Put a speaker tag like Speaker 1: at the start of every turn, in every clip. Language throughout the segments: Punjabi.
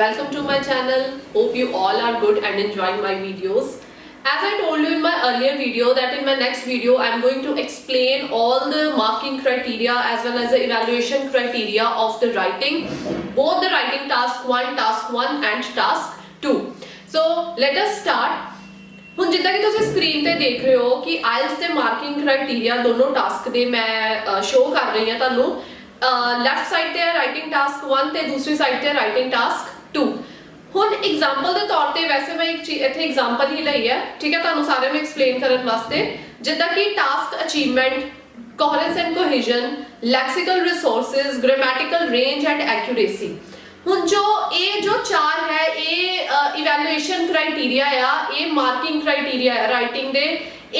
Speaker 1: welcome to my channel. Hope you all are good and enjoying my videos. As I told you in my earlier video that in my next video I am going to explain all the marking criteria as well as the evaluation criteria of the writing, both the writing task 1 and task 2. So let us start. ਹੁਣ ਜਿੱਦਾਂ ਕਿ ਤੁਸੀਂ ਸਕਰੀਨ ਤੇ ਦੇਖ ਰਹੇ ਹੋ ਕਿ ਆਇਲਸ ਦੇ ਮਾਰਕਿੰਗ ਕ੍ਰਾਈਟੇਰੀਆ ਦੋਨੋਂ ਟਾਸਕ ਦੇ ਮੈਂ ਸ਼ੋ ਕਰ ਰਹੀ ਹਾਂ ਤੁਹਾਨੂੰ। ਲੈਫਟ ਸਾਈਡ ਤੇ ਹੈ ਰਾਈਟਿੰਗ ਟਾਸਕ 1 ਤੇ ਦੂਸਰੀ ਸਾਈਡ ਤੇ ਰਾਈਟਿੰਗ ਟਾਸਕ 2। ਹੁਣ ਐਗਜ਼ਾਮਪਲ ਦੇ ਤੌਰ ਤੇ ਵੈਸੇ ਮੈਂ ਇੱਕ ਇੱਥੇ ਐਗਜ਼ਾਮਪਲ ਹੀ ਲਈ ਹੈ, ਠੀਕ ਹੈ, ਤੁਹਾਨੂੰ ਸਾਰਿਆਂ ਨੂੰ ਐਕਸਪਲੇਨ ਕਰਨ ਵਾਸਤੇ। ਜਿੱਦਾਂ ਕਿ task achievement, coherence and cohesion, lexical resources, grammatical range and accuracy. ਹੁਣ जो चार है ये इवैल्यूएशन क्राइटेरिया आ, ये मार्किंग क्राइटेरिया है राइटिंग दे,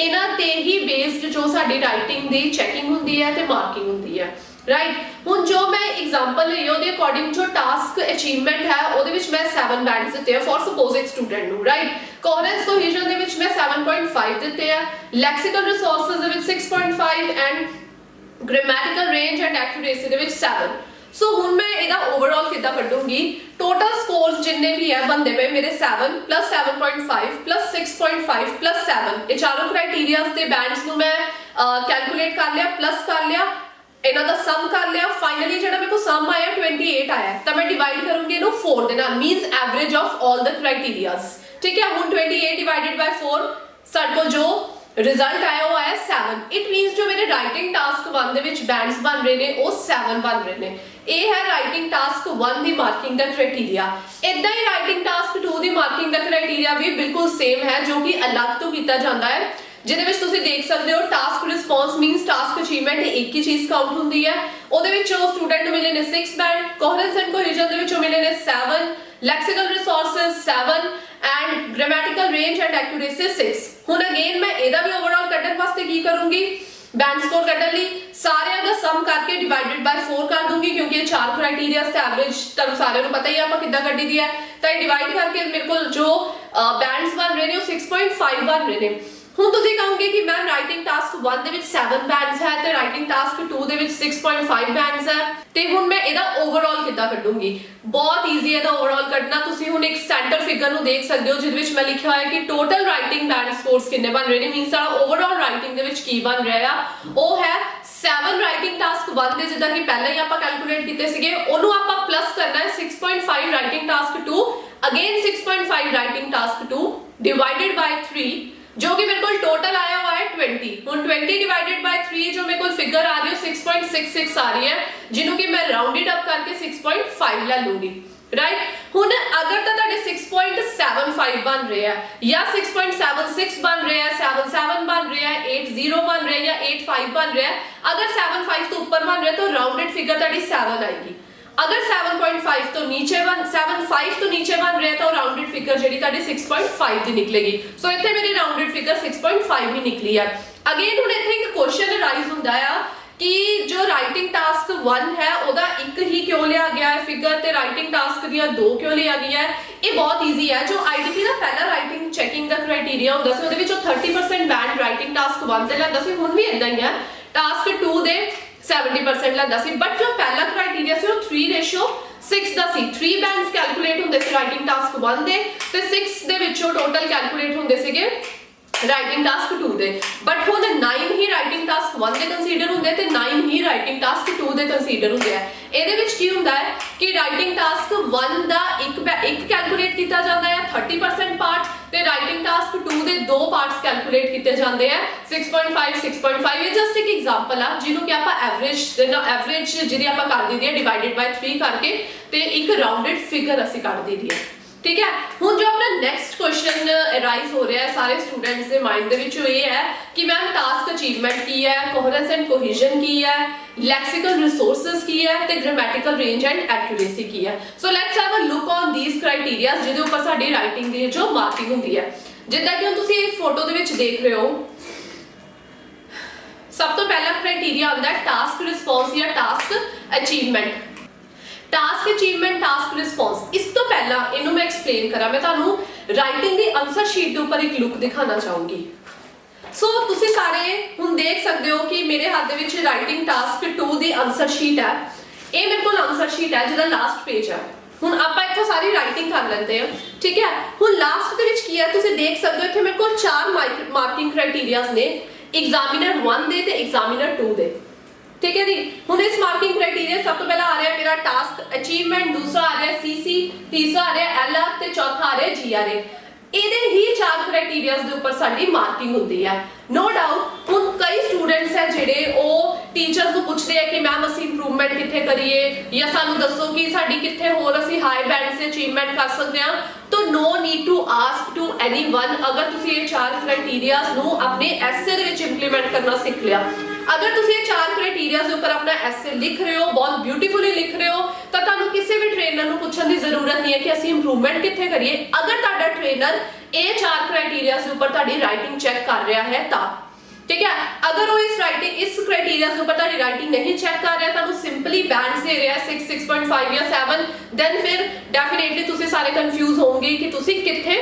Speaker 1: इन्हां ते ही बेस्ड जो साडी राइटिंग दी चैकिंग हुंदी है ते मार्किंग हुंदी है, राइट। हुण जो मैं एग्जांपल लई ओदे अकॉर्डिंग जो टास्क अचीवमेंट है ओदे विच मैं 7 बैंड्स दित्ते हैं फॉर सपोज एक स्टूडेंट नू, राइट। कोहरेंस कोहीजन दे विच मैं 7.5 दित्ते हैं, लैक्सिकल रिसोर्सेस दे विच 6.5 and grammatical range and accuracy दे विच 7। सो हुण मैं इहदा ओवरऑल किद्दां कड्डूंगी। टोटल स्कोर्स जिन्ने भी है बनदे पे मेरे 7 प्लस 7.5 प्लस 6.5 प्लस 7, ये चारों क्राइटेरियाज दे बैंड्स नू मैं कैलकुलेट कर लिया, प्लस कर लिया, इन्हां दा सम कर लिया। फाइनली जिहड़ा मेरे को सम आया 28 आया, तो मैं डिवाइड करूंगी इहनू 4 दे नाल, means average of all the criterias, ठीक है। हुण 28 डिवाइडेड बाय 4 साडे को जो रिजल्ट आया वो आया 7। इट मींस जो मेरे राइटिंग टास्क 1 दे विच बैंड्स बन रहे ने वो 7 बन रहे ने। ਇਹ ਹੈ ਰਾਈਟਿੰਗ ਟਾਸਕ 1 ਦੀ ਮਾਰਕਿੰਗ ਦਾ ਕ੍ਰਾਈਟੇਰੀਆ। ਇਦਾਂ ਹੀ ਰਾਈਟਿੰਗ ਟਾਸਕ 2 ਦੀ ਮਾਰਕਿੰਗ ਦਾ ਕ੍ਰਾਈਟੇਰੀਆ ਵੀ ਬਿਲਕੁਲ ਸੇਮ ਹੈ, ਜੋ ਕਿ ਅਲੱਗ ਤੋਂ ਕੀਤਾ ਜਾਂਦਾ ਹੈ, ਜਿਹਦੇ ਵਿੱਚ ਤੁਸੀਂ ਦੇਖ ਸਕਦੇ ਹੋ task response means task achievement ਇੱਕ ਹੀ ਚੀਜ਼ ਕਾਊਂਟ ਹੁੰਦੀ ਹੈ। ਉਹਦੇ ਵਿੱਚ ਉਹ ਸਟੂਡੈਂਟ ਨੂੰ ਮਿਲੇ ਨੇ 6 ਬੈਂਡ, ਕੋਹਰੈਂਸ ਐਂਡ ਕੋਹੀਜਨ ਦੇ ਵਿੱਚੋਂ ਮਿਲੇ ਨੇ 7, lexical resources 7 and grammatical range and accuracy 6। ਹੁਣ ਅਗੇਨ ਮੈਂ ਇਹਦਾ ਵੀ ਓਵਰਆਲ ਕੱਢਣ ਵਾਸਤੇ ਕੀ ਕਰੂੰਗੀ, बैंड स्कोर कटन ली सारे का सम करके डिवाइडेड बाय 4 कर दूंगी, क्योंकि ये चार क्राइटेरिया से एवरेज तुहानू सारे नू पता ही है आपां किद्दां कड्डी दी है। तो ये डिवाइड करके मेरे को जो बैंड्स बन रहे ने वो 6.5 बन रहे ने। हुण तुसीं कहोगे कि मैम राइटिंग टास्क 1 दे विच 7 बैंड्स है ते राइटिंग टास्क 2 दे विच 6.5 बैंड्स है, ते हुण मैं इहदा ओवरऑल किद्दां कड्डूंगी। बहुत ईजी है इहदा ओवरऑल कड्डना। तुसीं हुण एक सेंटर फिगर नू देख सकदे हो जिहदे विच मैं लिखिया होया कि टोटल राइटिंग बैंड स्कोर्स किन्ने बन रहे ने, मींस साडा ओवरऑल राइटिंग दे विच की बन रहा है वो है 7 राइटिंग टास्क 1 दे, जिद्दां कि पहले ही आपां कैलकुलेट कीते सीगे, ओनू आपां प्लस करना है 6.5 writing task 2, again 6.5 writing task 2 divided by 3, जो कि मेरे को टोटल आया हुआ है 20। हुण 20 डिवाइडेड बाय 3 जो मेरे को फिगर आ रही है 6.66 आ रही है, जिन्हों की मैं राउंडेड अप करके 6.5 ले लूंगी, राइट। हुण अगर तो तुहाडे 6.75 बन रहे हैं या 6.76 बन रहे हैं, 77 बन रहे हैं, 80 बन रहे हैं या 85 बन रहे हैं, अगर 75 तो ऊपर बन रहे हैं तो राउंडेड फिगर तुहाडी 7 आएगी। अगर 7.5 तो नीचे 7.5 तो नीचे बन रहे हैं तो राउंडेड फिगर जेडी ताडी 6.5 दी निकलेगी। सो इत्थे मेरी राउंडेड फिगर 6.5 ही निकली है। अगेन हुण इत्थे एक क्वेश्चन राइज हुंदा है कि जो राइटिंग टास्क 1 है ओदा एक ही क्यों लिया गया है फिगर ते राइटिंग टास्क दियां 2 क्यों लिया गया है। ये बहुत ईजी है। जो आईडीपी दा पहला राइटिंग चेकिंग दा क्राइटेरिया हुंदा सी ओदे विच 30% बैंड राइटिंग टास्क 1 ते लैंदा सी, हुण भी इदां ही है। टास्क 2 दे 70% लैंदा सी, बट जो पहला क्राइटेरिया सी वो 3:6 दा सी। 3 बैंड्स कैलकुलेट हुंदे सी राइटिंग टास्क 1 दे ते 6 दे विचों टोटल कैलकुलेट हुंदे सीगे राइटिंग टास्क 2 दे, बट हुण 9 ही राइटिंग टास्क 1 दे कंसीडर हुंदे ते 9 ही राइटिंग टास्क 2 दे कंसीडर हुंदे है। ਇਹਦੇ ਵਿੱਚ ਕੀ ਹੁੰਦਾ ਹੈ ਕਿ ਰਾਈਟਿੰਗ ਟਾਸਕ 1 ਦਾ ਇੱਕ ਕੈਲਕੂਲੇਟ ਕੀਤਾ ਜਾਂਦਾ ਹੈ 30% ਪਾਰਟ, ਤੇ ਰਾਈਟਿੰਗ ਟਾਸਕ 2 ਦੇ 2 ਪਾਰਟਸ ਕੈਲਕੂਲੇਟ ਕੀਤੇ ਜਾਂਦੇ ਆ 6.5 6.5। ਇਹ ਜਸਟ ਇੱਕ ਐਗਜ਼ਾਮਪਲ ਆ ਜਿਹਨੂੰ ਕਿ ਆਪਾਂ ਐਵਰੇਜ ਜਿਹਦੀ ਆਪਾਂ ਕਰ ਦਿੰਦੇ ਆ ਡਿਵਾਈਡਡ ਬਾਈ 3 ਕਰਕੇ ਤੇ ਇੱਕ ਰਾਉਂਡਡ ਫਿਗਰ ਅਸੀਂ ਕੱਢ ਦਿੰਦੇ ਆ, ठीक है। हुण जो अपना नेक्स्ट क्वेश्चन अराइज हो रहा है सारे स्टूडेंट्स के माइंड दे विच ये है कि मैम टास्क अचीवमेंट की है, कोहरेंस एंड कोहीजन की है, लैक्सिकल रिसोर्सेस की है ते ग्रामैटिकल रेंज एंड एक्यूरेसी की है। So let's have a look on these criteria जिहदे उपर साडी राइटिंग दी जो मार्किंग हुंदी है। जिद्दां कि हुण तुसीं इस फोटो दे विच देख रहे हो, सब तो पहला क्राइटेरिया आंदा है टास्क रिस्पॉन्स या task achievement. Task achievement task response, इस तो पहला इनू मैं एक्सप्लेन करा, मैं तुहानू राइटिंग दी आंसर शीट के ऊपर एक लुक दिखाना चाहूंगी। सो तुसी सारे हुण देख सकते हो कि मेरे हाथ दे विच राइटिंग टास्क 2 दी आंसर शीट है। ये मेरे को आंसर शीट है जिहदा लास्ट पेज है, ਹੁਣ ਆਪਾਂ ਇੱਥੋਂ ਸਾਰੀ ਰਾਈਟਿੰਗ ਕਰ ਲੈਂਦੇ ਆ, ਠੀਕ ਹੈ। ਹੁਣ ਲਾਸਟ ਦੇ ਵਿੱਚ ਕੀ ਹੈ, ਤੁਸੀਂ ਦੇਖ ਸਕਦੇ ਹੋ ਇੱਥੇ ਮੇਰੇ ਕੋਲ 4 ਮਾਰਕਿੰਗ ਕ੍ਰਾਈਟੇਰੀਆਜ਼ ਨੇ, ਐਗਜ਼ਾਮੀਨਰ 1 ਦੇ ਤੇ ਐਗਜ਼ਾਮੀਨਰ 2 ਦੇ, ठीक है जी। ਹੁਣ ਇਸ ਮਾਰਕਿੰਗ ਕ੍ਰਾਈਟੇਰੀਆ ਸਭ ਤੋਂ ਪਹਿਲਾਂ ਆ ਰਿਹਾ ਮੇਰਾ ਟਾਸਕ ਅਚੀਵਮੈਂਟ, ਦੂਸਰਾ ਆ ਰਿਹਾ ਸੀਸੀ, ਤੀਸਰਾ ਆ ਰਿਹਾ ਐਲਆਰ ਤੇ ਚੌਥਾ ਆ ਰਿਹਾ ਜੀਆਰਏ। ਇਹਦੇ ਹੀ 4 ਕ੍ਰਾਈਟੇਰੀਆਜ਼ ਦੇ ਉੱਪਰ ਸਾਡੀ ਮਾਰਕਿੰਗ ਹੁੰਦੀ ਹੈ। नो डाउट ਹੁਣ ਕਈ ਸਟੂਡੈਂਟਸ ਹੈ ਜਿਹੜੇ ਉਹ ਟੀਚਰਸ ਨੂੰ ਪੁੱਛਦੇ ਆ ਕਿ ਮੈਮ ਅਸੀਂ ਇੰਪਰੂਵਮੈਂਟ ਕਿੱਥੇ ਕਰੀਏ ਜਾਂ ਸਾਨੂੰ ਦੱਸੋ ਕਿ ਸਾਡੀ ਕਿੱਥੇ ਹੋਰ ਅਸੀਂ ਹਾਈ ਬੈਂਡ ਸੇ ਅਚੀਵਮੈਂਟ ਕਰ ਸਕਦੇ ਹਾਂ। तो no need to ask to anyone, अगर तुसी ये 4 क्राइटेरियाज ਨੂੰ ਆਪਣੇ ਐਸੇ ਦੇ ਵਿੱਚ ਇੰਪਲੀਮੈਂਟ ਕਰਨਾ ਸਿੱਖ ਲਿਆ, अगर तुसी ये 4 क्राइटेरियाज ਦੇ ਉੱਪਰ ਆਪਣਾ ਐਸੇ ਲਿਖ ਰਹੇ ਹੋ, ਬਹੁਤ ਬਿਊਟੀਫੁਲੀ ਲਿਖ ਰਹੇ ਹੋ, ਤਾਂ ਤੁਹਾਨੂੰ ਕਿਸੇ ਵੀ ਟ੍ਰੇਨਰ ਨੂੰ ਪੁੱਛਣ ਦੀ ਜ਼ਰੂਰਤ ਨਹੀਂ ਹੈ ਕਿ ਅਸੀਂ ਇੰਪਰੂਵਮੈਂਟ ਕਿੱਥੇ ਕਰੀਏ। ਅਗਰ ਤੁਹਾਡਾ ਟ੍ਰੇਨਰ ਇਹ 4 क्राइटेरियाज ਦੇ ਉੱਪਰ ਤੁਹਾਡੀ ਰਾਈਟਿੰਗ ਚੈੱਕ ਕਰ ਰਿਹਾ ਹੈ ਤਾਂ ठीक है। अगर वो इस क्राइटेरिया के ऊपर तारी राइटिंग नहीं चेक कर रहा, तो सिंपली बैंड्स दे रहा है 6, 6.5 या 7, देन फिर डेफिनेटली तुसी सारे कंफ्यूज होंगे कि तुसी किथे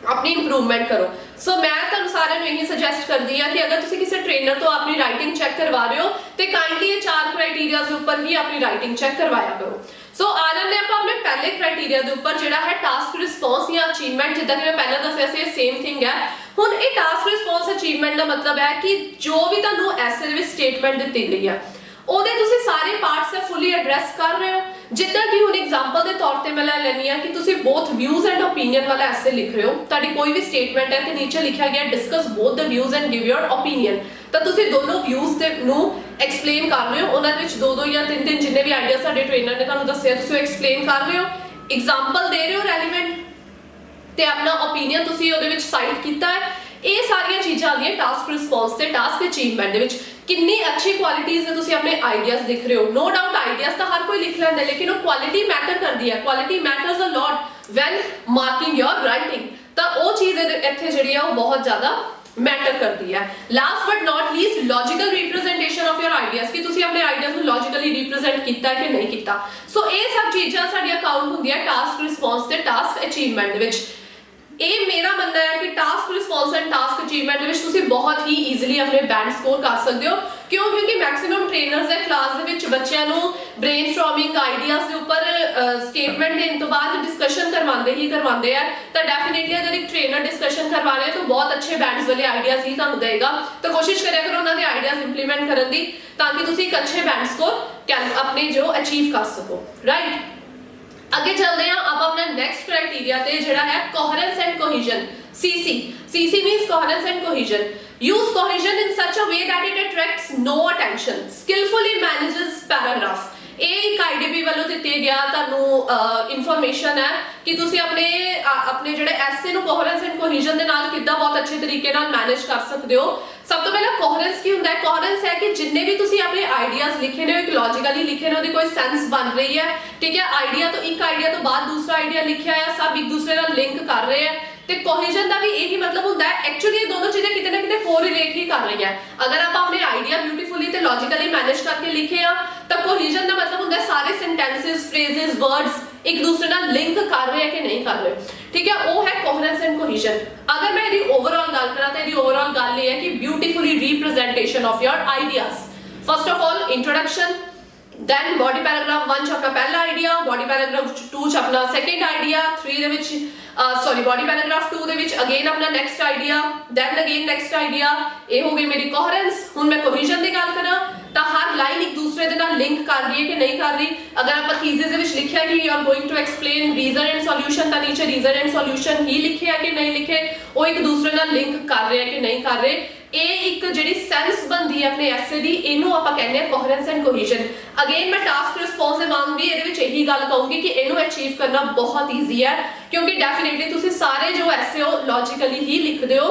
Speaker 1: अपनी इंप्रूवमेंट करो। सो मैं तुहानू सारिਆਂ ਨੂੰ यही सजेस्ट करदी हां कि अगर तुसी किसी ट्रेनर तो अपनी राइटिंग चेक करवा रहे हो तो काइंडली ये 4 क्राइटेरिया के ऊपर ही अपनी राइटिंग चेक करवाया करो। सो आ जाते हैं अपने पहले क्राइटेरिया के ऊपर जिहड़ा है टास्क रिस्पॉन्स या अचीवमेंट, जिद्दां कि मैं पहले दस्सिया सी सेम थिंग है। हुण ये टास्क रिस्पॉन्स अचीवमेंट का मतलब है कि जो भी तुहानू ऐसे दे विच स्टेटमेंट दित्ती गई है ਉਹਦੇ ਤੁਸੀਂ ਸਾਰੇ ਪਾਰਟਸ ਹੈ ਫੁੱਲੀ ਐਡਰੈਸ ਕਰ ਰਹੇ ਹੋ। ਜਿੱਦਾਂ ਕਿ ਹੁਣ ਐਗਜ਼ਾਮਪਲ ਦੇ ਤੌਰ ਤੇ ਮੈਂ ਲੈ ਲੈਣੀ ਆ ਕਿ ਤੁਸੀਂ ਬੋਥ ਵਿਊਜ਼ ਐਂਡ ਓਪੀਨੀਅਨ ਵਾਲਾ ਐਸੇ ਲਿਖ ਰਹੇ ਹੋ, ਤੁਹਾਡੀ ਕੋਈ ਵੀ ਸਟੇਟਮੈਂਟ ਹੈ ਤੇ ਨੀਚੇ ਲਿਖਿਆ ਗਿਆ discuss both the views and give your opinion, ਤਾਂ ਤੁਸੀਂ ਦੋਨੋਂ ਵਿਊਜ਼ ਦੇ ਨੂੰ ਐਕਸਪਲੇਨ ਕਰ ਰਹੇ ਹੋ। ਉਹਨਾਂ ਦੇ ਵਿੱਚ 2-2 ਜਾਂ 3-3 ਜਿੰਨੇ ਵੀ ਆਈਡੀਆ ਸਾਡੇ ਟ੍ਰੇਨਰ ਨੇ ਤੁਹਾਨੂੰ ਦੱਸਿਆ ਤੁਸੀਂ ਐਕਸਪਲੇਨ ਕਰ ਰਹੇ ਹੋ, ਐਗਜ਼ਾਮਪਲ ਦੇ ਰਹੇ ਹੋ ਰੈਲੀਵੈਂਟ, ਤੇ ਆਪਣਾ ਓਪੀਨੀਅਨ ਤੁਸੀਂ ਉਹਦੇ ਵਿੱਚ ਸਾਈਟ ਕੀਤਾ ਹੈ। ਇਹ ਸਾਰੀਆਂ ਚੀਜ਼ਾਂ ਆਉਂਦੀਆਂ ਟਾਸਕ ਰਿਸਪੌਂਸ ਤੇ ਟਾਸਕ ਅਚੀਵਮੈਂਟ ਦੇ ਵਿੱਚ। ਕਿੰਨੀ ਅੱਛੀ ਕੁਆਲਿਟੀਜ਼ ਹੈ ਤੁਸੀਂ ਆਪਣੇ ਆਈਡੀਆਜ਼ ਲਿਖ ਰਹੇ ਹੋ। ਨੋ ਡਾਊਟ ਆਈਡੀਆਜ਼ ਤਾਂ ਹਰ ਕੋਈ ਲਿਖ ਲੈਂਦਾ, ਲੇਕਿਨ ਉਹ ਕੁਆਲਿਟੀ ਮੈਟਰ ਕਰਦੀ ਹੈ। ਕੁਆਲਿਟੀ ਮੈਟਰਸ ਅ ਲੋਟ ਵੈਨ ਮਾਰਕਿੰਗ ਯੋਰ ਰਾਈਟਿੰਗ, ਤਾਂ ਉਹ ਚੀਜ਼ ਇੱਥੇ ਜਿਹੜੀ ਆ ਉਹ ਬਹੁਤ ਜ਼ਿਆਦਾ मैटर करती है। Last but not least logical representation of your ideas, कि तुसी अपने आइडियाज को लॉजिकली रिप्रेजेंट किया कि नहीं किया। सो ये सब चीज़ां साडियां काउंट होंदियां टास्क रिस्पॉन्स ते टास्क अचीवमेंट दे विच। ਇਹ ਮੇਰਾ ਮੰਨਣਾ ਹੈ ਕਿ task response and task achievement ਦੇ ਵਿੱਚ ਤੁਸੀਂ ਬਹੁਤ ਹੀ ਈਜ਼ੀਲੀ ਆਪਣੇ ਬੈਂਡ ਸਕੋਰ ਕਰ ਸਕਦੇ ਹੋ। ਕਿਉਂ? ਕਿਉਂਕਿ ਮੈਕਸਿਮਮ ਟ੍ਰੇਨਰਸ ਹੈ ਕਲਾਸ ਦੇ ਵਿੱਚ ਬੱਚਿਆਂ ਨੂੰ ਬ੍ਰੇਨਸਟਾਰਮਿੰਗ ਆਈਡੀਆਜ਼ ਦੇ ਉੱਪਰ ਸਟੇਟਮੈਂਟ ਦੇਣ ਤੋਂ ਬਾਅਦ ਡਿਸਕਸ਼ਨ ਕਰਵਾਉਂਦੇ ਆ, ਤਾਂ ਡੈਫੀਨੇਟਲੀ ਅਗਰ ਇੱਕ ਟ੍ਰੇਨਰ ਡਿਸਕਸ਼ਨ ਕਰਵਾ ਰਿਹਾ ਤਾਂ ਬਹੁਤ ਅੱਛੇ ਬੈਂਡਸ ਵਾਲੇ ਆਈਡੀਆਜ਼ ਹੀ ਤੁਹਾਨੂੰ ਦੇਗਾ। ਤਾਂ ਕੋਸ਼ਿਸ਼ ਕਰਿਆ ਕਰੋ ਉਹਨਾਂ ਦੇ ਆਈਡੀਆਜ਼ ਇੰਪਲੀਮੈਂਟ ਕਰਨ ਦੀ, ਤਾਂ ਕਿ ਤੁਸੀਂ ਇੱਕ ਅੱਛੇ ਬੈਂਡ ਸਕੋਰ ਆਪਣੇ ਜੋ ਅਚੀਵ ਕਰ ਸਕੋ। ਰਾਈਟ, ਅੱਗੇ ਚੱਲਦੇ ਹਾਂ ਆਪਾਂ ਆਪਣਾ ਨੈਕਸਟ ਕ੍ਰਾਈਟੇਰੀਆ ਤੇ ਜਿਹੜਾ ਹੈ ਕੋਹਰੈਂਸ and ਕੋਹੀਜ਼ਨ, CC means coherence and cohesion. Use cohesion in such a way that it attracts no attention. Skillfully manages paragraph. ਇਹ ਇੱਕ IDB ਵੱਲੋਂ ਦਿੱਤੀ ਗਿਆ ਤੁਹਾਨੂੰ ਇਨਫੋਰਮੇਸ਼ਨ ਹੈ ਕਿ ਤੁਸੀਂ ਆਪਣੇ ਜਿਹੜੇ ਐਸੇ ਨੂੰ ਕੋਹਰੈਂਸ ਐਂਡ ਕੋਹੀਜ਼ਨ ਦੇ ਨਾਲ ਕਿੱਦਾਂ ਬਹੁਤ ਅੱਛੇ ਤਰੀਕੇ ਨਾਲ ਮੈਨੇਜ ਕਰ ਸਕਦੇ ਹੋ। ਸਭ ਤੋਂ ਪਹਿਲਾਂ ਕੋਹਰੈਂਸ ਕੀ ਹੁੰਦਾ ਹੈ? ਕੋਹਰੈਂਸ ਹੈ ਕਿ ਜਿੰਨੇ ਵੀ ਤੁਸੀਂ ਆਪਣੇ ਆਈਡੀਆਜ਼ ਲਿਖੇ ਨੇ ਇੱਕ ਲੌਜੀਕਲੀ ਲਿਖੇ ਨੇ, ਉਹਦੀ ਕੋਈ ਸੈਂਸ ਬਣ ਰਹੀ ਹੈ, ਠੀਕ ਹੈ। ਆਈਡੀਆ ਤੋਂ ਇੱਕ ਆਈਡੀਆ ਤੋਂ ਬਾਅਦ ਦੂਸਰਾ ਆਈਡੀਆ ਲਿਖਿਆ ਹੈ, ਸਭ ਇੱਕ ਦੂਸਰੇ ਨਾਲ ਲਿੰਕ ਕਰ ਰਹੇ ਹੈ। ਤੇ ਕੋਹੀਜ਼ਨ ਦਾ ਵੀ ਇਹੀ ਮਤਲਬ ਹੁੰਦਾ ਹੈ। ਐਕਚੁਅਲੀ ਇਹ ਦੋਨੋਂ ਚੀਜ਼ਾਂ ਕਿਤੇ ਨਾ ਕਿਤੇ ਕੋਰਿਲੇਟ ਹੀ ਕਰ ਰਹੀਆਂ। ਅਗਰ ਆਪਾਂ ਆਪਣੇ ਆਈਡੀਆ ਬਿਊਟੀਫੁਲੀ ਤੇ ਲੌਜੀਕਲੀ ਮੈਨੇਜ ਕਰਕੇ ਲਿਖੇ ਆ ਤਾਂ ਕੋਹੀਜ਼ਨ ਦਾ ਮਤਲਬ ਹੁੰਦਾ ਸਾਰੇ ਸੈਂਟੈਂਸਸ, ਫਰੇਜ਼ਸ, ਵਰਡਸ ਇੱਕ ਦੂਸਰੇ ਨਾਲ ਲਿੰਕ ਕਰ ਰਹੇ ਹੈ ਕਿ ਨਹੀਂ ਕਰ ਰਹੇ, ਠੀਕ ਹੈ। ਉਹ ਹੈ ਕੋਹਰੈਂਸ ਐਂਡ ਕੋਹੀਜ਼ਨ। ਅਗਰ ਮੈਂ ਇਹਦੀ ਓਵਰਆਲ ਗੱਲ ਕਰਾਂ ਤਾਂ ਇਹਦੀ ਓਵਰਆਲ ਗੱਲ ਇਹ ਹੈ ਕਿ beautifully representation of your ideas. First of all introduction, then body paragraph 1 ਚ ਆਪਣਾ ਪਹਿਲਾ ਆਈਡੀਆ, body paragraph 2 ਚ ਆਪਣਾ ਸੈਕੰਡ ਆਈਡੀਆ, 3 ਦੇ ਵਿੱਚ body paragraph 2 ਦੇ ਵਿੱਚ ਅਗੇਨ ਆਪਣਾ next idea, then again next idea. ਇਹ ਹੋ ਗਈ ਮੇਰੀ ਕੋਹਰੈਂਸ। ਹੁਣ ਮੈਂ ਕੋਹੀਜ਼ਨ ਦੀ ਗੱਲ ਕਰਾਂ ਤਾਂ ਹਰ ਲਾਈਨ ਇੱਕ ਦੂਸਰੇ ਦੇ ਨਾਲ ਲਿੰਕ ਕਰ ਰਹੀ ਹੈ ਕਿ ਨਹੀਂ ਕਰ ਰਹੀ। ਅਗਰ ਆਪਾਂ ਥੀਸਿਸ ਦੇ ਵਿੱਚ ਲਿਖਿਆ ਕਿ you are going to explain reason and solution, ਤਾਂ ਨੀਚੇ ਰੀਜ਼ਨ ਐਂਡ ਸੋਲੂਸ਼ਨ ਹੀ ਲਿਖਿਆ ਕਿ ਨਹੀਂ ਲਿਖੇ, ਉਹ ਇੱਕ ਦੂਸਰੇ ਨਾਲ ਲਿੰਕ ਕਰ ਰਹੇ ਕਿ ਨਹੀਂ ਕਰ ਰਹੇ। ਇਹ ਇੱਕ ਜਿਹੜੀ ਸੈਂਸ ਬਣਦੀ ਹੈ ਆਪਣੇ ਐਸੇ ਦੀ, ਇਹਨੂੰ ਆਪਾਂ ਕਹਿੰਦੇ ਆ ਕੋਹਰੈਂਸ ਐਂਡ ਕੋਹੀਜ਼ਨ। ਅਗੇਨ ਮੈਂ ਟਾਸਕ ਰਿਸਪੌਂਸ ਦੇ ਵਾਂਗ ਵੀ ਇਹਦੇ ਵਿੱਚ ਇਹੀ ਗੱਲ ਕਹੂੰਗੀ ਕਿ ਇਹਨੂੰ ਅਚੀਵ ਕਰਨਾ ਬਹੁਤ ਈਜ਼ੀ ਹੈ, ਕਿਉਂਕਿ ਡੈਫੀਨੇਟਲੀ ਤੁਸੀਂ ਸਾਰੇ ਜੋ ਐਸੇ ਹੋ ਲੌਜੀਕਲੀ ਹੀ ਲਿਖਦੇ ਹੋ।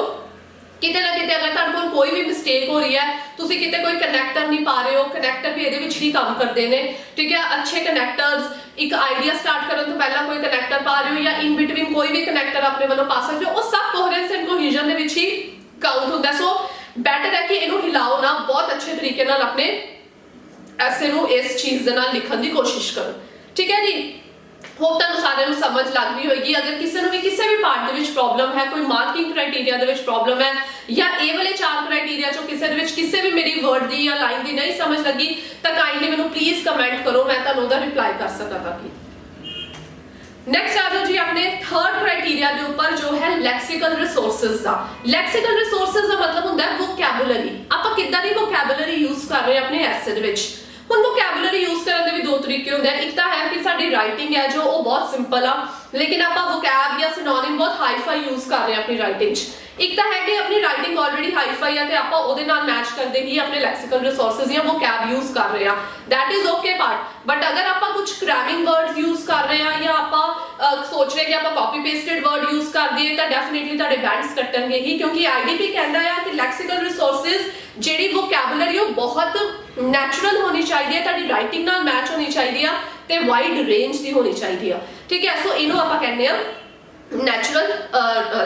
Speaker 1: ਕਿਤੇ ਨਾ ਕਿਤੇ ਅਗਰ ਤੁਹਾਡੇ ਕੋਲ ਕੋਈ ਵੀ ਮਿਸਟੇਕ ਹੋ ਰਹੀ ਹੈ, ਤੁਸੀਂ ਕਿਤੇ ਕੋਈ ਕਨੈਕਟਰ ਨਹੀਂ ਪਾ ਰਹੇ ਹੋ, ਕਨੈਕਟਰ ਵੀ ਇਹਦੇ ਵਿੱਚ ਹੀ ਕੰਮ ਕਰਦੇ ਨੇ, ਠੀਕ ਹੈ। ਅੱਛੇ ਕਨੈਕਟਰਸ, ਇੱਕ ਆਈਡੀਆ ਸਟਾਰਟ ਕਰਨ ਤੋਂ ਪਹਿਲਾਂ ਕੋਈ ਕਨੈਕਟਰ ਪਾ ਰਹੇ ਹੋ ਜਾਂ ਇਨ ਬਿਟਵੀਨ ਕੋਈ ਵੀ ਕਨੈਕਟਰ ਆਪਣੇ ਵੱਲੋਂ ਪਾ ਸਕਦੇ ਹੋ, ਉਹ ਸਭ ਕੋਹਰੈਂਸ ਐਂਡ ਕੋਹੀਜ਼ਨ ਦੇ ਵਿੱਚ ਹੀ ਕਾਊਂਟ ਹੁੰਦਾ। ਸੋ ਬੈਟਰ ਹੈ ਕਿ ਇਹਨੂੰ ਹਿਲਾਓ ਨਾ, ਬਹੁਤ ਅੱਛੇ ਤਰੀਕੇ ਨਾਲ ਆਪਣੇ ਐਸੇ ਨੂੰ ਇਸ ਚੀਜ਼ ਦੇ ਨਾਲ ਲਿਖਣ ਦੀ ਕੋਸ਼ਿਸ਼ ਕਰੋ, ਠੀਕ ਹੈ ਜੀ। ਹੋਪ ਤੁਹਾਨੂੰ ਸਾਰਿਆਂ ਨੂੰ ਸਮਝ ਲੱਗ ਗਈ ਹੋਏਗੀ। ਅਗਰ ਕਿਸੇ ਨੂੰ ਵੀ ਕਿਸੇ ਵੀ ਪਾਰਟ ਦੇ ਵਿੱਚ ਪ੍ਰੋਬਲਮ ਹੈ, ਕੋਈ ਮਾਰਕਿੰਗ ਕ੍ਰਾਈਟੇਰੀਆ ਦੇ ਵਿੱਚ ਪ੍ਰੋਬਲਮ ਹੈ, ਜਾਂ ਇਹ ਵਾਲੇ 4 ਕ੍ਰਾਈਟੇਰੀਆ ਚੋਂ ਕਿਸੇ ਦੇ ਵਿੱਚ ਕਿਸੇ ਵੀ ਮੇਰੀ ਵਰਡ ਦੀ ਜਾਂ ਲਾਈਨ ਦੀ ਨਹੀਂ ਸਮਝ ਲੱਗੀ, ਤਾਂ ਕਾਈਂਡਲੀ ਮੈਨੂੰ ਪਲੀਜ਼ ਕਮੈਂਟ ਕਰੋ, ਮੈਂ ਤੁਹਾਨੂੰ ਉਹਦਾ ਰਿਪਲਾਈ ਕਰ ਸਕਾਂ ਤਾਂ ਕਿ ਨੈਕਸਟ ਆ ਜਾਓ ਜੀ ਆਪਣੇ ਥਰਡ ਕ੍ਰਾਈਟੇਰੀਆ ਦੇ ਉੱਪਰ ਜੋ ਹੈ ਲੈਕਸੀਕਲ ਰਿਸੋਰਸਸ ਦਾ। ਲੈਕਸੀਕਲ ਰਿਸੋਰਸਸ ਦਾ ਮਤਲਬ ਹੁੰਦਾ ਹੈ ਵੋਕੈਬੂਲਰੀ। ਆਪਾਂ ਕਿੱਦਾਂ ਦੀ ਵੋਕੈਬੂਲਰੀ ਯੂਜ਼ ਕਰ ਰਹੇ ਹਾਂ ਆਪਣੇ ਐਸੇ ਦੇ ਵਿੱਚ। ਹੁਣ ਵੋਕੈਬੂਲਰੀ ਯੂਜ਼ ਕਰਨ ਦੇ ਵੀ ਦੋ ਤਰੀਕੇ ਹੁੰਦੇ ਆ। ਇੱਕ ਤਾਂ ਹੈ ਕਿ ਸਾਡੀ ਰਾਈਟਿੰਗ ਹੈ ਜੋ ਉਹ ਬਹੁਤ ਸਿੰਪਲ ਆ, ਲੇਕਿਨ ਆਪਾਂ ਵੋਕੈਬ ਜਾਂ ਸਿਨੋਨਿਮ ਬਹੁਤ ਹਾਈ-ਫਾਈ ਯੂਜ਼ ਕਰ ਰਹੇ ਹਾਂ ਆਪਣੀ ਰਾਈਟਿੰਗ 'ਚ। ਇੱਕ ਤਾਂ ਹੈ ਕਿ ਆਪਣੀ ਰਾਈਟਿੰਗ ਆਲਰੇਡੀ ਹਾਈ-ਫਾਈ ਆ ਤੇ ਆਪਾਂ ਉਹਦੇ ਨਾਲ ਮੈਚ ਕਰਦੇ ਹੀ ਆਪਣੇ ਲੈਕਸੀਕਲ ਰਿਸੋਰਸਸ ਜਾਂ ਵੋਕੈਬ ਯੂਜ਼ ਕਰ ਰਹੇ ਹਾਂ, that is okay part. But ਅਗਰ ਆਪਾਂ ਕੁਝ ਕ੍ਰੈਮਿੰਗ ਵਰਡਸ ਯੂਜ਼ ਕਰ ਰਹੇ ਹਾਂ ਜਾਂ ਆਪਾਂ ਸੋਚ ਰਹੇ ਕਿ ਆਪਾਂ ਕਾਪੀ ਪੇਸਟਡ ਵਰਡ ਯੂਜ਼ ਕਰ ਦਈਏ ਤਾਂ ਡੈਫੀਨਿਟਲੀ ਤੁਹਾਡੇ ਬੈਂਡਸ ਕੱਟਣਗੇ ਹੀ, ਕਿਉਂਕਿ ਆਈਡੀਪੀ ਕਹਿੰਦਾ ਆ ਕਿ ਲੈਕਸੀਕਲ ਰਿਸੋਰਸਸ ਜਿਹੜੀ ਵੋਕੈਬੂਲਰੀ ਉਹ ਬਹੁਤ ਨੈਚੁਰਲ ਹੋਣੀ ਚਾਹੀਦੀ ਹੈ, ਤੁਹਾਡੀ ਰਾਈਟਿੰਗ ਨਾਲ ਮੈਚ ਹੋਣੀ ਚਾਹੀਦੀ ਆ ਤੇ ਵਾਈਡ ਰੇਂਜ ਦੀ ਹੋਣੀ ਚਾਹੀਦੀ ਆ। ਠੀਕ ਹੈ, ਸੋ ਇਹਨੂੰ ਆਪਾਂ ਕਹਿੰਦੇ ਆ natural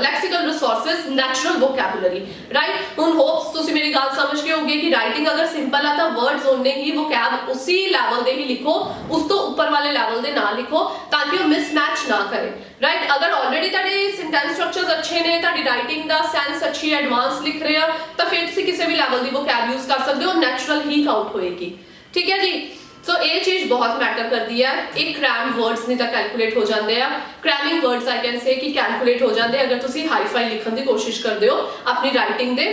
Speaker 1: lexical resources, natural vocabulary, right? ਹੁਣ ਹੋਪਸ ਤੁਸੀਂ ਮੇਰੀ ਗੱਲ ਸਮਝ ਕੇ ਹੋਗੇ ਕਿ ਰਾਈਟਿੰਗ ਅਗਰ ਸਿੰਪਲ ਆ ਤਾਂ ਵਰਡਸ ਉਹਨੇ ਹੀ vocab ਉਸੇ ਲੈਵਲ ਦੇ ਹੀ ਲਿਖੋ, ਉਸ ਤੋਂ ਉੱਪਰ ਵਾਲੇ ਲੈਵਲ ਦੇ ਨਾ ਲਿਖੋ ਤਾਂ ਕਿ ਉਹ ਮਿਸਮੈਚ ਨਾ ਕਰੇ, ਰਾਈਟ? ਅਗਰ ਆਲਰੇਡੀ ਤੁਹਾਡੇ ਸੈਂਟੈਂਸ ਸਟਰਕਚਰਸ ਅੱਛੇ ਨੇ, ਤੁਹਾਡੀ ਰਾਈਟਿੰਗ ਦਾ ਸੈਂਸ ਅੱਛੀ ਐਡਵਾਂਸ ਲਿਖ ਰਹੇ ਆ ਤਾਂ ਫਿਰ ਤੁਸੀਂ ਕਿਸੇ ਵੀ ਲੈਵਲ ਦੀ vocab ਯੂਜ਼ ਕਰ ਸਕਦੇ ਹੋ, ਨੈਚੁਰਲ ਹੀ ਕਾਊਂਟ ਹੋਏਗੀ। ਠੀਕ ਹੈ ਜੀ, ਸੋ ਇਹ ਚੀਜ਼ ਬਹੁਤ ਮੈਟਰ ਕਰਦੀ ਹੈ। ਇਹ ਕ੍ਰੈਮ ਵਰਡਸ ਨਹੀਂ ਤਾਂ ਕੈਲਕੂਲੇਟ ਹੋ ਜਾਂਦੇ ਆ, ਕ੍ਰੈਮਿੰਗ ਵਰਡਸ ਆਈ ਕੈਨ ਸੇ ਕਿ ਕੈਲਕੂਲੇਟ ਹੋ ਜਾਂਦੇ ਅਗਰ ਤੁਸੀਂ ਹਾਈ-ਫਾਈ ਲਿਖਣ ਦੀ ਕੋਸ਼ਿਸ਼ ਕਰਦੇ ਹੋ ਆਪਣੀ ਰਾਈਟਿੰਗ ਦੇ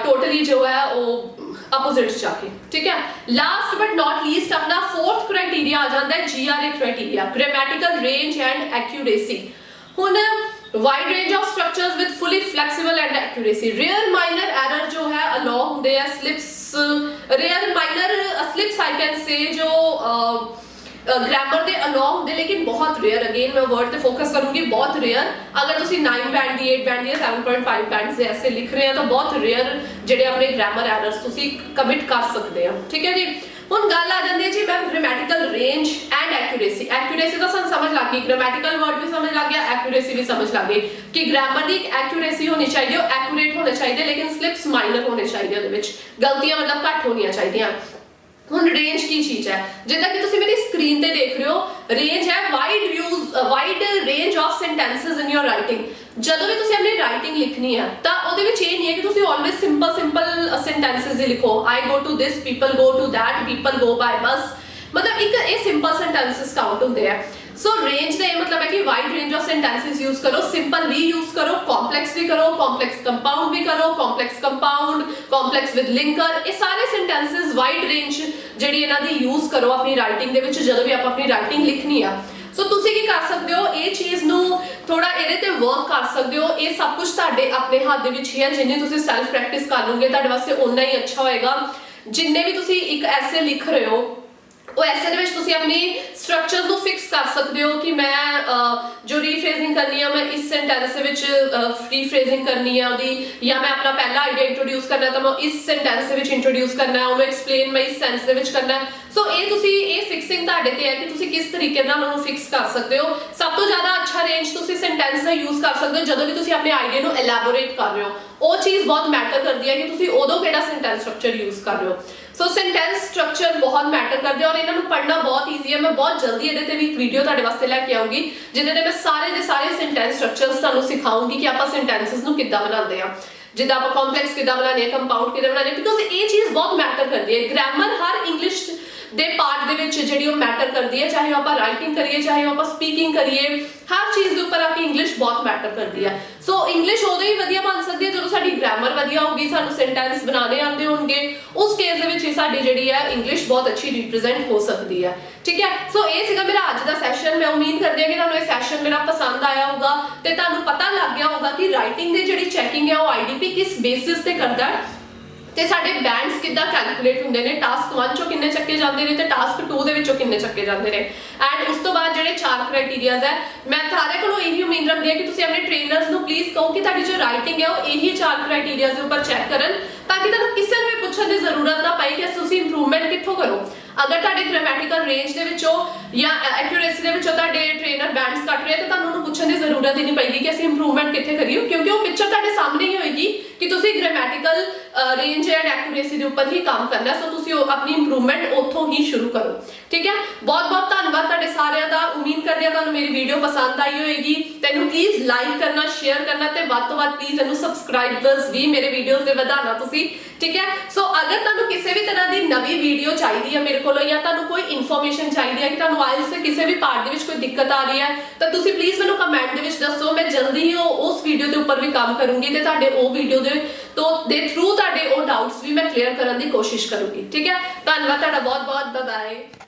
Speaker 1: ਟੋਟਲੀ ਜੋ ਹੈ ਉਹ ਆਪੋਜ਼ਿਟ ਜਾ ਕੇ। ਠੀਕ ਹੈ, ਲਾਸਟ ਬਟ ਨਾਟ ਲੀਸਟ ਆਪਣਾ ਫੋਰਥ ਕ੍ਰਾਈਟੇਰੀਆ ਆ ਜਾਂਦਾ ਹੈ GRA criteria, ਗ੍ਰਾਮੈਟਿਕਲ range and accuracy. ਹੁਣ wide range of structures with fully flexible and accuracy, rare minor error जो है allow ਹੁੰਦੇ ਆ, slips rare minor slips I can say जो ग्रामर ਦੇ allow ਹੁੰਦੇ, ਲੇਕਿਨ ਬਹੁਤ rare, again मैं word ਤੇ focus ਕਰੂੰਗੀ, ਬਹੁਤ rare। ਅਗਰ ਤੁਸੀਂ 9 ਬੈਂਡ ਦੀ 8 ਬੈਂਡ ਦੀ 7.5 ਬੈਂਡ ਦੇ ਐਸੇ ਲਿਖ ਰਹੇ ਆ ਤਾਂ ਬਹੁਤ rare ਜਿਹੜੇ ਆਪਣੇ ਗ੍ਰਾਮਰ ਐਰਰਸ ਤੁਸੀਂ ਕਮਿਟ ਕਰ ਸਕਦੇ ਆ। ਠੀਕ ਹੈ ਜੀ, ਹੁਣ ਗੱਲ ਆ ਜਾਂਦੀ ਹੈ ਜੀ ਮੈਮ ਗ੍ਰਾਮੈਟਿਕਲ ਰੇਂਜ ਐਂਡ ਐਕਿਊਰੇਸੀ। ਐਕਿਊਰੇਸੀ ਤਾਂ ਸਾਨੂੰ ਸਮਝ ਲੱਗ ਗਈ, ਗ੍ਰਾਮੈਟਿਕਲ ਵਰਡ ਵੀ ਸਮਝ ਲੱਗ ਗਿਆ, ਐਕਿਊਰੇਸੀ ਵੀ ਸਮਝ ਲੱਗ ਗਈ ਕਿ ਗ੍ਰਾਮਰ ਦੀ ਇੱਕ ਐਕਿਊਰੇਸੀ ਹੋਣੀ ਚਾਹੀਦੀ ਹੈ, ਉਹ ਐਕੂਰੇਟ ਹੋਣੇ ਚਾਹੀਦੇ, ਲੇਕਿਨ ਸਲਿਪਸ ਮਾਈਨਰ ਹੋਣੇ ਚਾਹੀਦੇ, ਉਹਦੇ ਵਿੱਚ ਗਲਤੀਆਂ ਮਤਲਬ ਘੱਟ ਹੋਣੀਆਂ ਚਾਹੀਦੀਆਂ। ਹੁਣ ਰੇਂਜ ਕੀ ਚੀਜ਼ ਹੈ, ਜਿੱਦਾਂ ਕਿ ਤੁਸੀਂ ਮੇਰੀ ਸਕਰੀਨ ਤੇ ਦੇਖ ਰਹੇ ਹੋ, ਰੇਂਜ ਹੈ wide range of sentences in your writing. ਜਦੋਂ ਵੀ ਤੁਸੀਂ ਆਪਣੀ ਰਾਈਟਿੰਗ ਲਿਖਣੀ ਹੈ ਤਾਂ ਉਹਦੇ ਵਿੱਚ ਇਹ ਨਹੀਂ ਹੈ ਕਿ ਤੁਸੀਂ ਆਲਵੇਜ਼ ਸਿੰਪਲ ਸੈਂਟੈਂਸਸ ਹੀ ਲਿਖੋ, I go to this, people go to that, people go by bus, ਮਤਲਬ ਇੱਕ ਇਹ ਸਿੰਪਲ ਸੈਂਟੈਂਸਸ ਕਾਊਂਟ ਹੁੰਦੇ ਆ। ਸੋ ਰੇਂਜ ਦਾ ਇਹ ਮਤਲਬ ਹੈ ਕਿ wide range of sentences use ਕਰੋ, ਸਿੰਪਲ ਵੀ ਯੂਜ਼ ਕਰੋ, ਕੰਪਲੈਕਸ ਵੀ ਕਰੋ, ਕੰਪਲੈਕਸ ਕੰਪਾਊਂਡ ਵੀ ਕਰੋ, ਕੰਪਲੈਕਸ ਕੰਪਾਊਂਡ, ਕੰਪਲੈਕਸ ਵਿਦ ਲਿੰਕਰ, ਇਹ ਸਾਰੇ ਸੈਂਟੈਂਸਸ ਵਾਈਡ ਰੇਂਜ ਜਿਹੜੀ ਇਹਨਾਂ ਦੀ ਯੂਜ਼ ਕਰੋ ਆਪਣੀ ਰਾਈਟਿੰਗ ਦੇ ਵਿੱਚ ਜਦੋਂ ਵੀ ਆਪਾਂ ਆਪਣੀ ਰਾਈਟਿੰਗ ਲਿਖਣੀ ਆ। ਸੋ ਤੁਸੀਂ ਕੀ ਕਰ ਸਕਦੇ ਹੋ, ਇਹ ਚੀਜ਼ ਨੂੰ ਥੋੜਾ ਇਹਦੇ ਤੇ ਵਰਕ ਕਰ ਸਕਦੇ ਹੋ। ਇਹ ਸਭ ਕੁਝ ਤੁਹਾਡੇ ਆਪਣੇ ਹੱਥ ਦੇ ਵਿੱਚ ਹੀ ਹੈ, ਜਿੰਨੀ ਤੁਸੀਂ ਸੈਲਫ ਪ੍ਰੈਕਟਿਸ ਕਰ ਲਓਗੇ ਤੁਹਾਡੇ ਵਾਸਤੇ ਓਨਾ ਹੀ ਅੱਛਾ ਹੋਏਗਾ। ਜਿੰਨੇ ਵੀ ਤੁਸੀਂ ਇੱਕ ਐਸੇ ਲਿਖ ਰਹੇ ਹੋ ਉਹ ਐਸੇ ਦੇ ਵਿੱਚ ਤੁਸੀਂ ਆਪਣੀ ਸਟਰਕਚਰਸ ਨੂੰ ਫਿਕਸ ਕਰ ਸਕਦੇ ਹੋ ਕਿ ਮੈਂ ਜੋ ਰੀਫਰੇਜ਼ਿੰਗ ਕਰਨੀ ਆ ਮੈਂ ਇਸ ਸੈਂਟੈਂਸ ਦੇ ਵਿੱਚ ਰੀਫਰੇਜ਼ਿੰਗ ਕਰਨੀ ਆ ਉਹਦੀ, ਜਾਂ ਮੈਂ ਆਪਣਾ ਪਹਿਲਾ ਆਈਡੀਆ ਇੰਟਰੋਡਿਊਸ ਕਰਨਾ ਤਾਂ ਮੈਂ ਇਸ ਸੈਂਟੈਂਸ ਦੇ ਵਿੱਚ ਇੰਟਰੋਡਿਊਸ ਕਰਨਾ, ਉਹਨੂੰ ਐਕਸਪਲੇਨ ਮੈਂ ਇਸ ਸੈਂਸ ਦੇ ਵਿੱਚ ਕਰਨਾ। ਸੋ ਇਹ ਤੁਸੀਂ ਇਹ ਫਿਕਸਿੰਗ ਤੁਹਾਡੇ ਤੇ ਹੈ ਕਿ ਤੁਸੀਂ ਕਿਸ ਤਰੀਕੇ ਨਾਲ ਉਹਨੂੰ ਫਿਕਸ ਕਰ ਸਕਦੇ ਹੋ। ਸਭ ਤੋਂ ਜ਼ਿਆਦਾ ਅੱਛਾ ਰੇਂਜ ਤੁਸੀਂ ਸੈਂਟੈਂਸ ਦਾ ਯੂਜ਼ ਕਰ ਸਕਦੇ ਹੋ ਜਦੋਂ ਵੀ ਤੁਸੀਂ ਆਪਣੇ ਆਈਡੀਆ ਨੂੰ ਐਲੈਬੋਰੇਟ ਕਰ ਰਹੇ ਹੋ। ਉਹ ਚੀਜ਼ ਬਹੁਤ ਮੈਟਰ ਕਰਦੀ ਹੈ ਕਿ ਤੁਸੀਂ ਉਦੋਂ ਕਿਹੜਾ ਸੈਂਟੈਂਸ ਸਟਰਕਚਰ ਯੂਜ਼ ਕਰ ਰਹੇ ਹੋ। ਸੋ ਸੈਂਟੈਂਸ ਸਟਰਕਚਰ ਬਹੁਤ ਮੈਟਰ ਕਰਦੇ ਔਰ ਇਹਨਾਂ ਨੂੰ ਪੜ੍ਹਨਾ ਬਹੁਤ ਈਜ਼ੀ ਹੈ। ਮੈਂ ਬਹੁਤ ਜਲਦੀ ਇਹਦੇ ਤੇ ਵੀ ਇੱਕ ਵੀਡੀਓ ਤੁਹਾਡੇ ਵਾਸਤੇ ਲੈ ਕੇ ਆਉਂਗੀ ਜਿਹਦੇ ਤੇ ਮੈਂ ਸਾਰੇ ਦੇ ਸਾਰੇ ਸੈਂਟੈਂਸ ਸਟਰਕਚਰਸ ਤੁਹਾਨੂੰ ਸਿਖਾਉਂਗੀ ਕਿ ਆਪਾਂ ਸੈਂਟੈਂਸਸ ਨੂੰ ਕਿੱਦਾਂ ਬਣਾਉਂਦੇ ਆ, ਜਿੱਦਾਂ ਆਪਾਂ ਕੰਪਲੈਕਸ ਕਿੱਦਾਂ ਬਣਾਉਂਦੇ ਆ, ਕੰਪਾਊਂਡ ਕਿੱਦਾਂ ਬਣਾਉਂਦੇ ਆ, ਬਿਕੋਜ਼ ਇਹ ਚੀਜ਼ ਬਹੁਤ ਮੈਟਰ ਕਰਦੀ ਹੈ। ਗ੍ਰਾਮਰ ਹਰ ਇੰਗਲਿਸ਼ ਦੇ ਪਾਰਟ ਦੇ ਵਿੱਚ ਜਿਹੜੀ ਉਹ ਮੈਟਰ ਕਰਦੀ ਹੈ, ਚਾਹੇ ਆਪਾਂ ਰਾਈਟਿੰਗ ਕਰੀਏ ਚਾਹੇ ਆਪਾਂ ਸਪੀਕਿੰਗ ਕਰੀਏ, ਹਰ ਚੀਜ਼ ਦੇ ਉੱਪਰ ਆਪਣੀ ਇੰਗਲਿਸ਼ ਬਹੁਤ ਮੈਟਰ ਕਰਦੀ ਹੈ। ਸੋ ਇੰਗਲਿਸ਼ ਉਦੋਂ ਹੀ ਵਧੀਆ ਬਣ ਸਕਦੀ ਹੈ ਜਦੋਂ ਸਾਡੀ ਗ੍ਰਾਮਰ ਵਧੀਆ ਹੋਊਗੀ, ਸਾਨੂੰ ਸੈਂਟੈਂਸ ਬਣਾਉਣੇ ਆਉਂਦੇ ਹੋਣਗੇ, ਉਸ ਕੇਸ ਦੇ ਵਿੱਚ ਹੀ ਸਾਡੀ ਜਿਹੜੀ ਹੈ ਇੰਗਲਿਸ਼ ਬਹੁਤ ਅੱਛੀ ਰਿਪਰੈਜ਼ੈਂਟ ਹੋ ਸਕਦੀ ਹੈ। ਠੀਕ ਹੈ, ਸੋ ਇਹ ਸੀਗਾ ਮੇਰਾ ਅੱਜ ਦਾ ਸੈਸ਼ਨ। ਮੈਂ ਉਮੀਦ ਕਰਦੀ ਹਾਂ ਕਿ ਤੁਹਾਨੂੰ ਇਹ ਸੈਸ਼ਨ ਮੇਰਾ ਪਸੰਦ ਆਇਆ ਹੋਊਗਾ ਤੇ ਤੁਹਾਨੂੰ ਪਤਾ ਲੱਗ ਗਿਆ ਹੋਊਗਾ ਕਿ ਰਾਈਟਿੰਗ ਦੀ ਜਿਹੜੀ ਚੈਕਿੰਗ ਹੈ ਉਹ ਆਈਡੀਪੀ ਕਿਸ ਬੇਸਿਸ ਤੇ ਕਰਦਾ ਹੈ ਤੇ ਸਾਡੇ ਬੈਂਡਸ ਕਿੱਦਾਂ ਕੈਲਕੂਲੇਟ ਹੁੰਦੇ ਨੇ, ਟਾਸਕ 1 ਚੋਂ ਕਿੰਨੇ ਚੱਕੇ ਜਾਂਦੇ ਨੇ ਤੇ ਟਾਸਕ 2 ਦੇ ਵਿੱਚੋਂ ਕਿੰਨੇ ਚੱਕੇ ਜਾਂਦੇ ਨੇ। ਐਂਡ ਉਸ ਤੋਂ ਬਾਅਦ ਜਿਹੜੇ 4 ਕ੍ਰਾਈਟੇਰੀਆਜ਼ ਹੈ, ਮੈਂ ਸਾਰੇ ਕੋਲੋਂ ਇਹੀ ਉਮੀਦ ਰੱਖਦੀ ਹਾਂ ਕਿ ਤੁਸੀਂ ਆਪਣੇ ਟ੍ਰੇਨਰਸ ਨੂੰ ਪਲੀਜ਼ ਕਹੋ ਕਿ ਤੁਹਾਡੀ ਜੋ ਰਾਈਟਿੰਗ ਹੈ ਉਹ ਇਹੀ 4 ਕ੍ਰਾਈਟੇਰੀਆਜ਼ ਦੇ ਉੱਪਰ ਚੈੱਕ ਕਰਨ ਤਾਂ ਕਿ ਤੁਹਾਨੂੰ ਕਿਸੇ ਨੂੰ ਵੀ ਪੁੱਛਣ ਦੀ ਜ਼ਰੂਰਤ ਨਾ ਪਏ ਕਿ ਤੁਸੀਂ ਇੰਪਰੂਵਮੈਂਟ ਕਿੱਥੋਂ ਕਰੋ। ਅਗਰ ਤੁਹਾਡੇ ਗ੍ਰਾਮੈਟਿਕਲ ਰੇਂਜ ਦੇ ਵਿੱਚੋਂ ਜਾਂ ਐਕਿਊਰੇਸੀ ਦੇ ਵਿੱਚੋਂ ਤੁਹਾਡੇ ਟ੍ਰੇਨਰ ਬੈਂਡਸ ਕੱਟ ਰਹੇ ਤਾਂ ਤੁਹਾਨੂੰ ਉਹਨੂੰ ਪੁੱਛਣ ਦੀ ਜ਼ਰੂਰਤ ਹੀ ਨਹੀਂ ਪਏਗੀ ਕਿ ਅਸੀਂ ਇੰਪਰੂਵਮੈਂਟ ਕਿੱਥੇ ਕਰੀਏ, ਕਿਉਂਕਿ ਉਹ ਪਿਕਚਰ ਤੁਹਾਡੇ ਸਾਹਮਣੇ ਹੀ ਹੋਏਗੀ ਕਿ ਤੁਸੀਂ ਗ੍ਰਾਮੈਟਿਕਲ ਰੇਂਜ ਐਂਡ ਐਕਿਊਰੇਸੀ ਦੇ ਉੱਪਰ ਹੀ ਕੰਮ ਕਰਨਾ। ਸੋ ਤੁਸੀਂ ਆਪਣੀ ਇੰਪਰੂਵਮੈਂਟ ਉੱਥੋਂ ਹੀ ਸ਼ੁਰੂ ਕਰੋ। ਠੀਕ ਹੈ, ਬਹੁਤ ਬਹੁਤ ਧੰਨਵਾਦ ਤੁਹਾਡੇ ਸਾਰਿਆਂ ਦਾ। ਉਮੀਦ ਕਰਦੀ ਹਾਂ ਤੁਹਾਨੂੰ ਮੇਰੀ ਵੀਡੀਓ ਪਸੰਦ ਆਈ ਹੋਏਗੀ। ਤੈਨੂੰ ਪਲੀਜ਼ ਲਾਈਕ ਕਰਨਾ, ਸ਼ੇਅਰ ਕਰਨਾ ਤੇ ਵੱਧ ਤੋਂ ਵੱਧ ਪਲੀਜ਼ ਇਹਨੂੰ ਸਬਸਕ੍ਰਾਈਬਰਸ ਵੀ ਮੇਰੇ ਵੀਡੀਓਜ਼ ਦੇ ਵਧਾਉਣਾ ਤੁਸੀਂ ठीक है। सो अगर तुहानू किसी भी तरह की नवी वीडियो चाहिए है मेरे को, या तुहानू कोई इन्फॉर्मेशन चाहिए है कि तुहानू IELTS से किसी भी पार्ट दे विच कोई दिक्कत आ रही है, तो तुसी प्लीज मैनू कमेंट दे विच दसो। मैं जल्दी ही उस वीडियो के उपर भी काम करूंगी ते तुहाडे ओ वीडियो दे दे थ्रू तुहाडे ओ डाउट्स भी मैं क्लीयर करने की कोशिश करूंगी। ठीक है, धन्यवाद तुहाडा बहुत बहुत, बाय बाय।